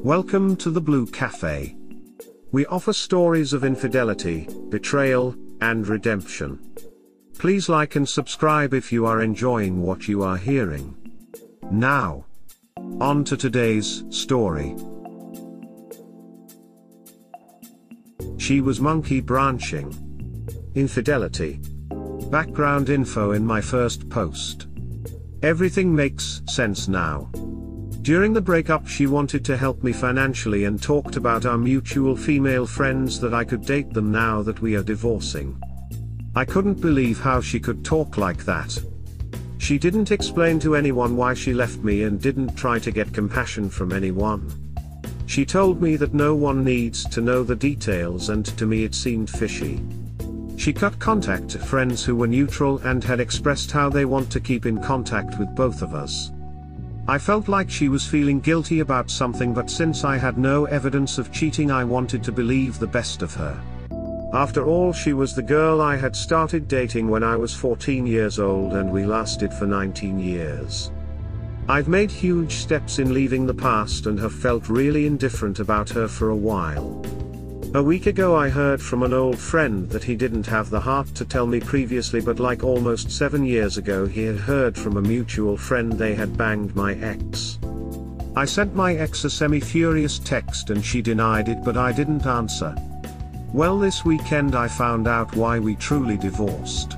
Welcome to the Blue Cafe. We offer stories of infidelity, betrayal, and redemption. Please like and subscribe if you are enjoying what you are hearing. Now, on to today's story. She was monkey branching. Infidelity. Background info in my first post. Everything makes sense now. During the breakup, she wanted to help me financially and talked about our mutual female friends that I could date them now that we are divorcing. I couldn't believe how she could talk like that. She didn't explain to anyone why she left me and didn't try to get compassion from anyone. She told me that no one needs to know the details, and to me it seemed fishy. She cut contact to friends who were neutral and had expressed how they want to keep in contact with both of us. I felt like she was feeling guilty about something, but since I had no evidence of cheating, I wanted to believe the best of her. After all, she was the girl I had started dating when I was 14 years old, and we lasted for 19 years. I've made huge steps in leaving the past and have felt really indifferent about her for a while. A week ago I heard from an old friend that he didn't have the heart to tell me previously, but like almost 7 years ago he had heard from a mutual friend they had banged my ex. I sent my ex a semi-furious text and she denied it, but I didn't answer. Well, this weekend I found out why we truly divorced.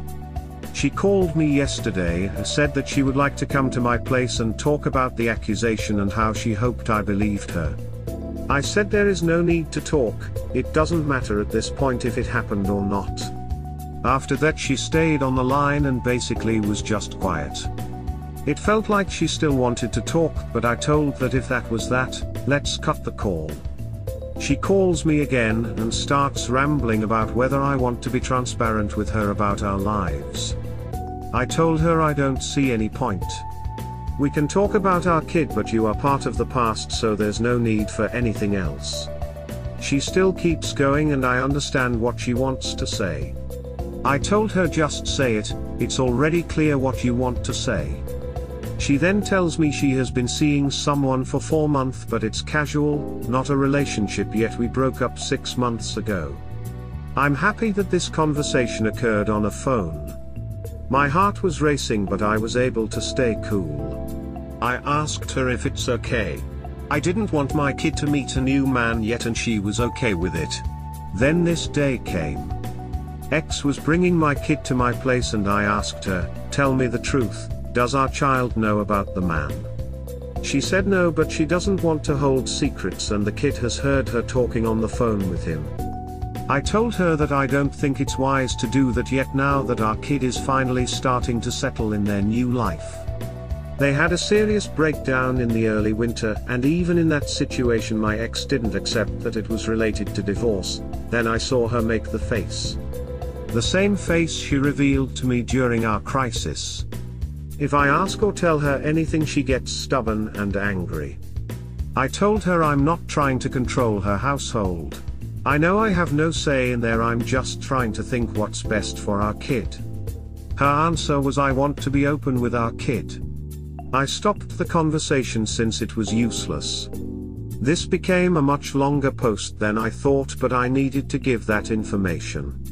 She called me yesterday and said that she would like to come to my place and talk about the accusation and how she hoped I believed her. I said there is no need to talk, it doesn't matter at this point if it happened or not. After that she stayed on the line and basically was just quiet. It felt like she still wanted to talk, but I told that if that was that, let's cut the call. She calls me again and starts rambling about whether I want to be transparent with her about our lives. I told her I don't see any point. We can talk about our kid, but you are part of the past, so there's no need for anything else. She still keeps going and I understand what she wants to say. I told her just say it, it's already clear what you want to say. She then tells me she has been seeing someone for 4 months, but it's casual, not a relationship yet. We broke up 6 months ago. I'm happy that this conversation occurred on a phone. My heart was racing, but I was able to stay cool. I asked her if it's okay. I didn't want my kid to meet a new man yet and she was okay with it. Then this day came. Ex was bringing my kid to my place and I asked her, tell me the truth, does our child know about the man? She said no, but she doesn't want to hold secrets and the kid has heard her talking on the phone with him. I told her that I don't think it's wise to do that yet, now that our kid is finally starting to settle in their new life. They had a serious breakdown in the early winter, and even in that situation my ex didn't accept that it was related to divorce. Then I saw her make the face. The same face she revealed to me during our crisis. If I ask or tell her anything, she gets stubborn and angry. I told her I'm not trying to control her household. I know I have no say in there, I'm just trying to think what's best for our kid. Her answer was, I want to be open with our kid. I stopped the conversation since it was useless. This became a much longer post than I thought, but I needed to give that information.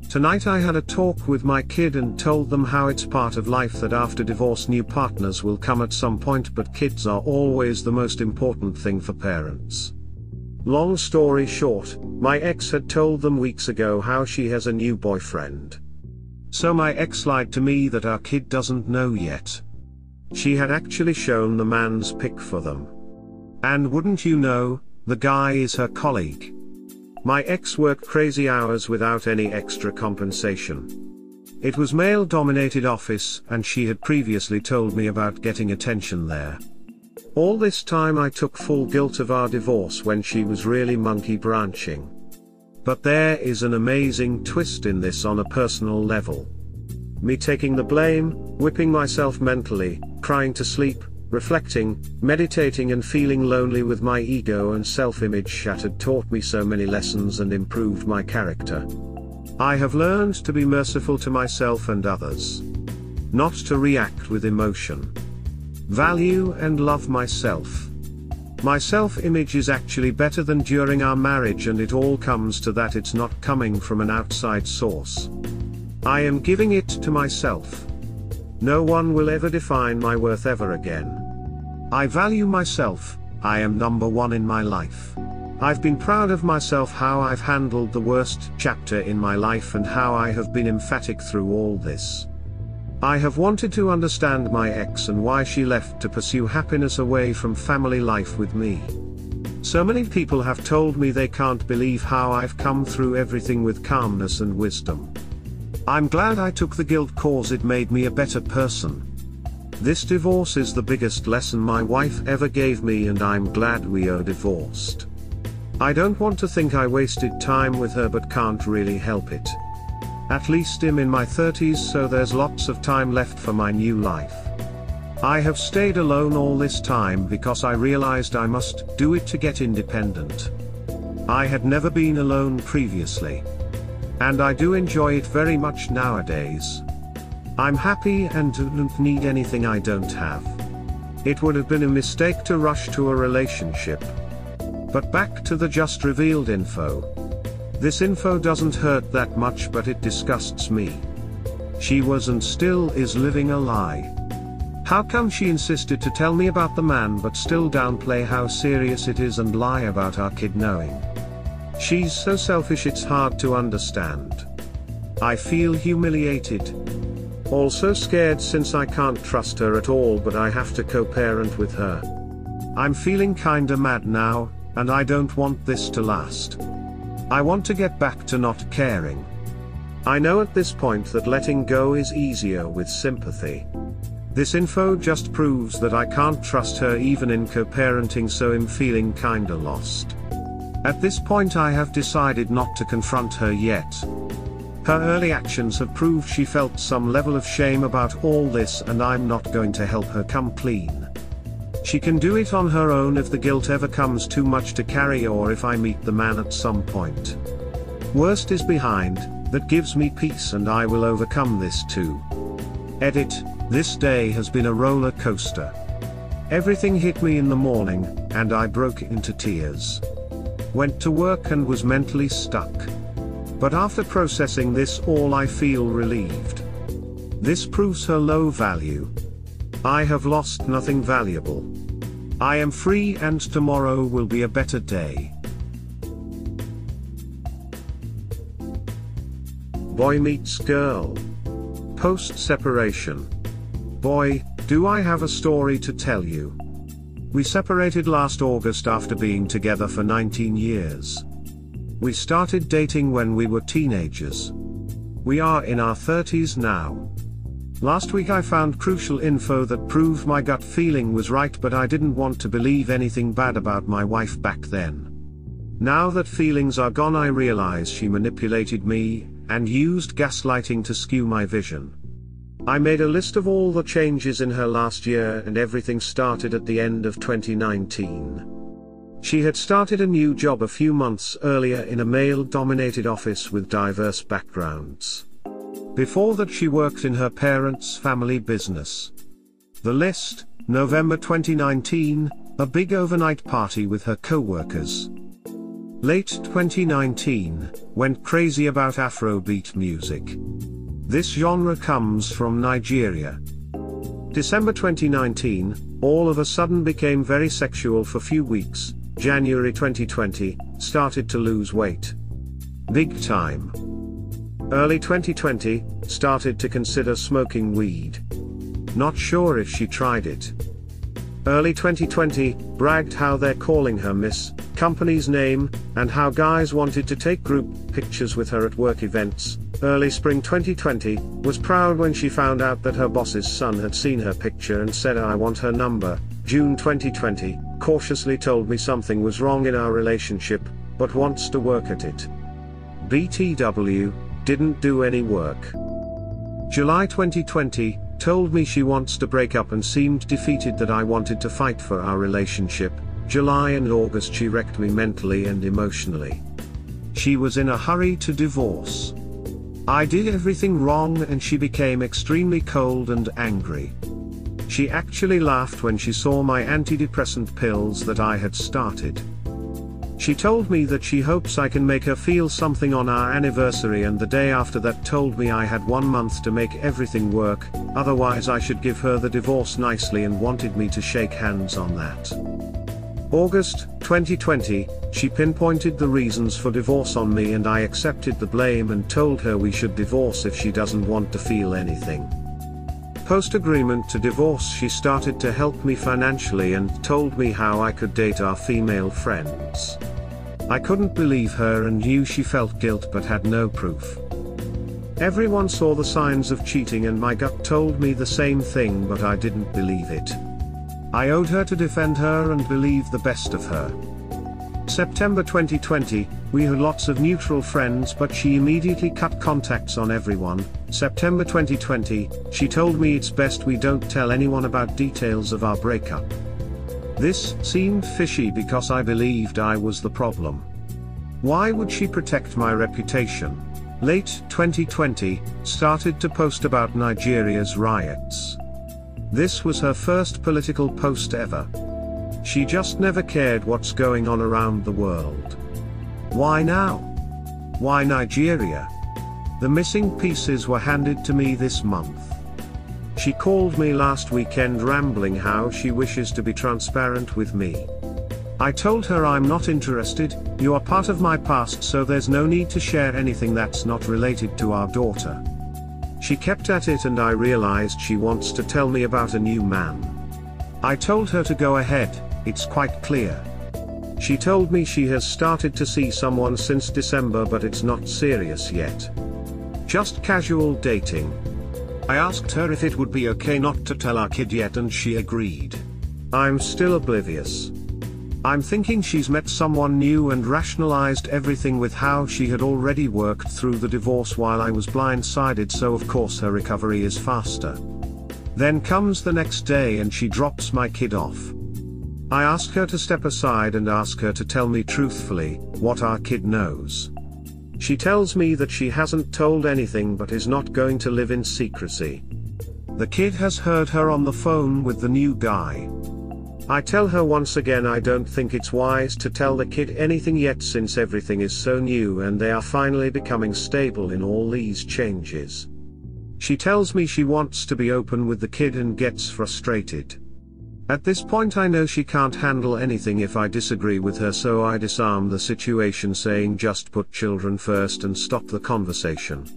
Tonight I had a talk with my kid and told them how it's part of life that after divorce new partners will come at some point, but kids are always the most important thing for parents. Long story short, my ex had told them weeks ago how she has a new boyfriend. So my ex lied to me that our kid doesn't know yet. She had actually shown the man's pic for them. And wouldn't you know, the guy is her colleague. My ex worked crazy hours without any extra compensation. It was male-dominated office, and she had previously told me about getting attention there. All this time I took full guilt of our divorce when she was really monkey branching. But there is an amazing twist in this on a personal level. Me taking the blame, whipping myself mentally, crying to sleep, reflecting, meditating and feeling lonely with my ego and self-image shattered taught me so many lessons and improved my character. I have learned to be merciful to myself and others. Not to react with emotion. Value and love myself. My self-image is actually better than during our marriage, and it all comes to that it's not coming from an outside source. I am giving it to myself. No one will ever define my worth ever again. I value myself, I am number one in my life. I've been proud of myself, how I've handled the worst chapter in my life and how I have been emphatic through all this. I have wanted to understand my ex and why she left to pursue happiness away from family life with me. So many people have told me they can't believe how I've come through everything with calmness and wisdom. I'm glad I took the guilt, cause it made me a better person. This divorce is the biggest lesson my wife ever gave me, and I'm glad we are divorced. I don't want to think I wasted time with her, but can't really help it. At least I'm in my 30s, so there's lots of time left for my new life. I have stayed alone all this time because I realized I must do it to get independent. I had never been alone previously. And I do enjoy it very much nowadays. I'm happy and don't need anything I don't have. It would have been a mistake to rush to a relationship. But back to the just revealed info. This info doesn't hurt that much, but it disgusts me. She was and still is living a lie. How come she insisted to tell me about the man but still downplay how serious it is and lie about our kid knowing? She's so selfish, it's hard to understand. I feel humiliated. Also scared since I can't trust her at all, but I have to co-parent with her. I'm feeling kinda mad now, and I don't want this to last. I want to get back to not caring. I know at this point that letting go is easier with sympathy. This info just proves that I can't trust her even in co-parenting, so I'm feeling kinda lost. At this point I have decided not to confront her yet. Her early actions have proved she felt some level of shame about all this, and I'm not going to help her come clean. She can do it on her own if the guilt ever comes too much to carry, or if I meet the man at some point. Worst is behind, that gives me peace, and I will overcome this too. Edit, this day has been a roller coaster. Everything hit me in the morning, and I broke into tears. Went to work and was mentally stuck. But after processing this all, I feel relieved. This proves her low value. I have lost nothing valuable. I am free, and tomorrow will be a better day. Boy meets girl. Post-separation. Boy, do I have a story to tell you. We separated last August after being together for 19 years. We started dating when we were teenagers. We are in our 30s now. Last week I found crucial info that proved my gut feeling was right, but I didn't want to believe anything bad about my wife back then. Now that feelings are gone, I realize she manipulated me and used gaslighting to skew my vision. I made a list of all the changes in her last year, and everything started at the end of 2019. She had started a new job a few months earlier in a male-dominated office with diverse backgrounds. Before that she worked in her parents' family business. The list: November 2019, a big overnight party with her co-workers. Late 2019, went crazy about Afrobeat music. This genre comes from Nigeria. December 2019, all of a sudden became very sexual for few weeks. January 2020, started to lose weight. Big time. Early 2020, started to consider smoking weed. Not sure if she tried it. Early 2020, bragged how they're calling her Miss, company's name, and how guys wanted to take group pictures with her at work events. Early spring 2020, was proud when she found out that her boss's son had seen her picture and said, "I want her number." June 2020, cautiously told me something was wrong in our relationship, but wants to work at it. BTW, didn't do any work. July 2020, told me she wants to break up and seemed defeated that I wanted to fight for our relationship. July and August she wrecked me mentally and emotionally. She was in a hurry to divorce. I did everything wrong and she became extremely cold and angry. She actually laughed when she saw my antidepressant pills that I had started. She told me that she hopes I can make her feel something on our anniversary, and the day after that told me I had 1 month to make everything work, otherwise I should give her the divorce nicely, and wanted me to shake hands on that. August 2020, she pinpointed the reasons for divorce on me, and I accepted the blame and told her we should divorce if she doesn't want to feel anything. Post-agreement to divorce, she started to help me financially and told me how I could date our female friends. I couldn't believe her and knew she felt guilt but had no proof. Everyone saw the signs of cheating and my gut told me the same thing, but I didn't believe it. I owed her to defend her and believe the best of her. September 2020, we had lots of mutual friends, but she immediately cut contacts on everyone. September 2020, she told me it's best we don't tell anyone about details of our breakup. This seemed fishy because I believed I was the problem. Why would she protect my reputation? Late 2020, started to post about Nigeria's riots. This was her first political post ever. She just never cared what's going on around the world. Why now? Why Nigeria? The missing pieces were handed to me this month. She called me last weekend rambling how she wishes to be transparent with me. I told her I'm not interested, you are part of my past, so there's no need to share anything that's not related to our daughter. She kept at it and I realized she wants to tell me about a new man. I told her to go ahead, it's quite clear. She told me she has started to see someone since December, but it's not serious yet. Just casual dating. I asked her if it would be okay not to tell our kid yet and she agreed. I'm still oblivious. I'm thinking she's met someone new and rationalized everything with how she had already worked through the divorce while I was blindsided, so of course her recovery is faster. Then comes the next day and she drops my kid off. I ask her to step aside and ask her to tell me truthfully what our kid knows. She tells me that she hasn't told anything but is not going to live in secrecy. The kid has heard her on the phone with the new guy. I tell her once again I don't think it's wise to tell the kid anything yet, since everything is so new and they are finally becoming stable in all these changes. She tells me she wants to be open with the kid and gets frustrated. At this point I know she can't handle anything if I disagree with her, so I disarm the situation, saying just put children first and stop the conversation.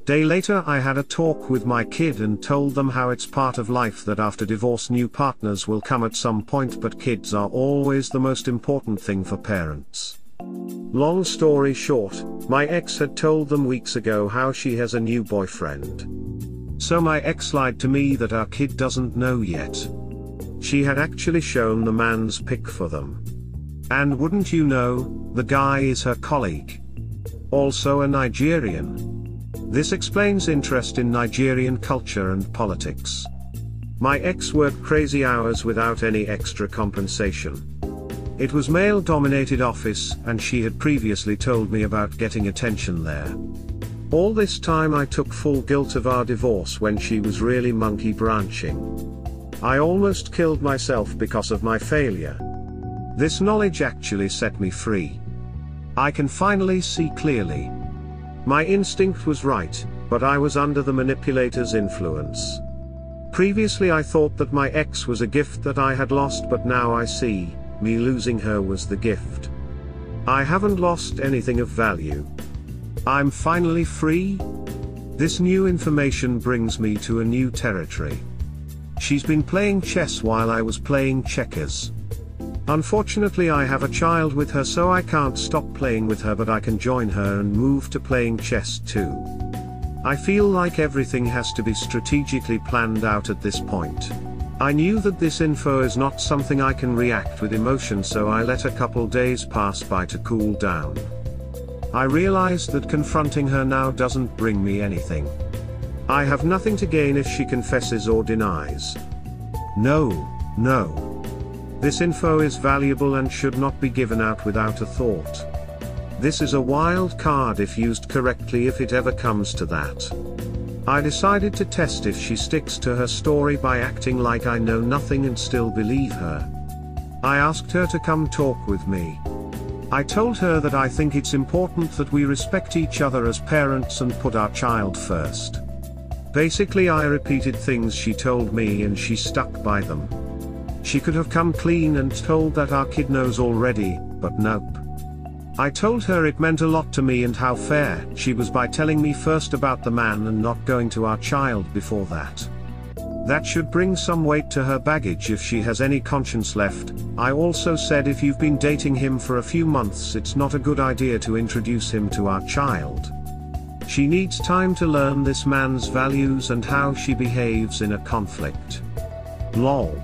Day later I had a talk with my kid and told them how it's part of life that after divorce new partners will come at some point, but kids are always the most important thing for parents. Long story short, my ex had told them weeks ago how she has a new boyfriend. So my ex lied to me that our kid doesn't know yet. She had actually shown the man's pic for them. And wouldn't you know, the guy is her colleague. Also a Nigerian. This explains interest in Nigerian culture and politics. My ex worked crazy hours without any extra compensation. It was male-dominated office and she had previously told me about getting attention there. All this time I took full guilt of our divorce when she was really monkey branching. I almost killed myself because of my failure. This knowledge actually set me free. I can finally see clearly. My instinct was right, but I was under the manipulator's influence. Previously I thought that my ex was a gift that I had lost, but now I see, me losing her was the gift. I haven't lost anything of value. I'm finally free? This new information brings me to a new territory. She's been playing chess while I was playing checkers. Unfortunately I have a child with her, so I can't stop playing with her, but I can join her and move to playing chess too. I feel like everything has to be strategically planned out at this point. I knew that this info is not something I can react with emotion, so I let a couple days pass by to cool down. I realized that confronting her now doesn't bring me anything. I have nothing to gain if she confesses or denies. No. This info is valuable and should not be given out without a thought. This is a wild card if used correctly, if it ever comes to that. I decided to test if she sticks to her story by acting like I know nothing and still believe her. I asked her to come talk with me. I told her that I think it's important that we respect each other as parents and put our child first. Basically, I repeated things she told me and she stuck by them. She could have come clean and told that our kid knows already, but nope. I told her it meant a lot to me and how fair she was by telling me first about the man and not going to our child before that. That should bring some weight to her baggage if she has any conscience left. I also said if you've been dating him for a few months, it's not a good idea to introduce him to our child. She needs time to learn this man's values and how she behaves in a conflict. Lol.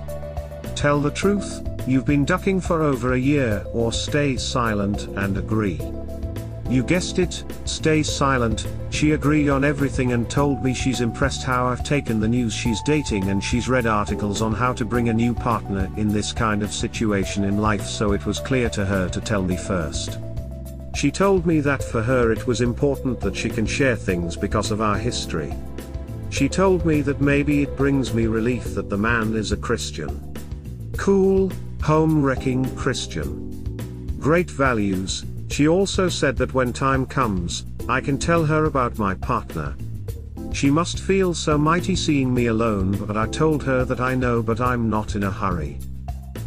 Tell the truth, you've been ducking for over a year, or stay silent and agree. You guessed it, stay silent. She agreed on everything and told me she's impressed how I've taken the news she's dating, and she's read articles on how to bring a new partner in this kind of situation in life, so it was clear to her to tell me first. She told me that for her it was important that she can share things because of our history. She told me that maybe it brings me relief that the man is a Christian. Cool, home-wrecking Christian. Great values. She also said that when time comes, I can tell her about my partner. She must feel so mighty seeing me alone, but I told her that I know, but I'm not in a hurry.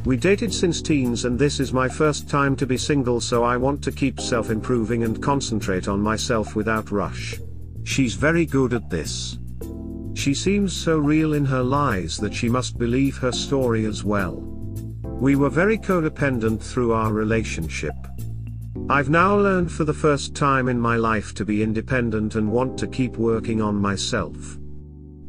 We dated since teens and this is my first time to be single, so I want to keep self-improving and concentrate on myself without rush. She's very good at this. She seems so real in her lies that she must believe her story as well. We were very codependent through our relationship. I've now learned for the first time in my life to be independent and want to keep working on myself.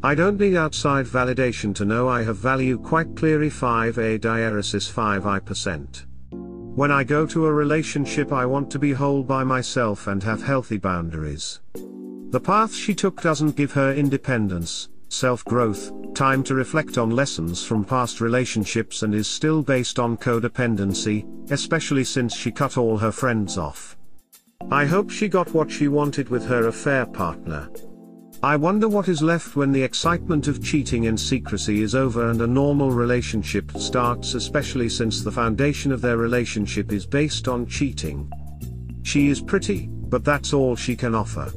I don't need outside validation to know I have value quite clearly. 5a diaresis 5i%. When I go to a relationship, I want to be whole by myself and have healthy boundaries. The path she took doesn't give her independence, self-growth, time to reflect on lessons from past relationships, and is still based on codependency, especially since she cut all her friends off. I hope she got what she wanted with her affair partner. I wonder what is left when the excitement of cheating and secrecy is over and a normal relationship starts, especially since the foundation of their relationship is based on cheating. She is pretty, but that's all she can offer.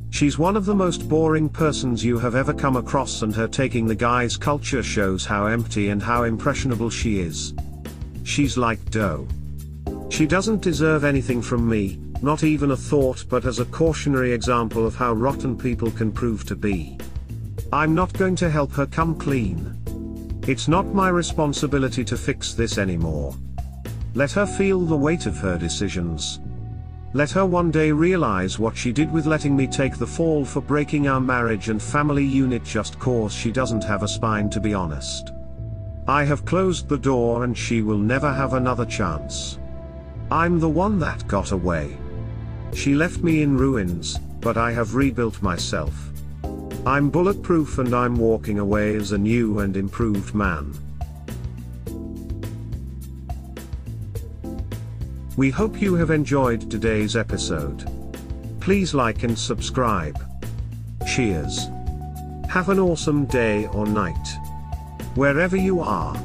She's one of the most boring persons you have ever come across, and her taking the guy's culture shows how empty and how impressionable she is. She's like dough. She doesn't deserve anything from me, not even a thought, but as a cautionary example of how rotten people can prove to be. I'm not going to help her come clean. It's not my responsibility to fix this anymore. Let her feel the weight of her decisions. Let her one day realize what she did with letting me take the fall for breaking our marriage and family unit just cause she doesn't have a spine, to be honest. I have closed the door and she will never have another chance. I'm the one that got away. She left me in ruins, but I have rebuilt myself. I'm bulletproof and I'm walking away as a new and improved man. We hope you have enjoyed today's episode. Please like and subscribe. Cheers. Have an awesome day or night. Wherever you are.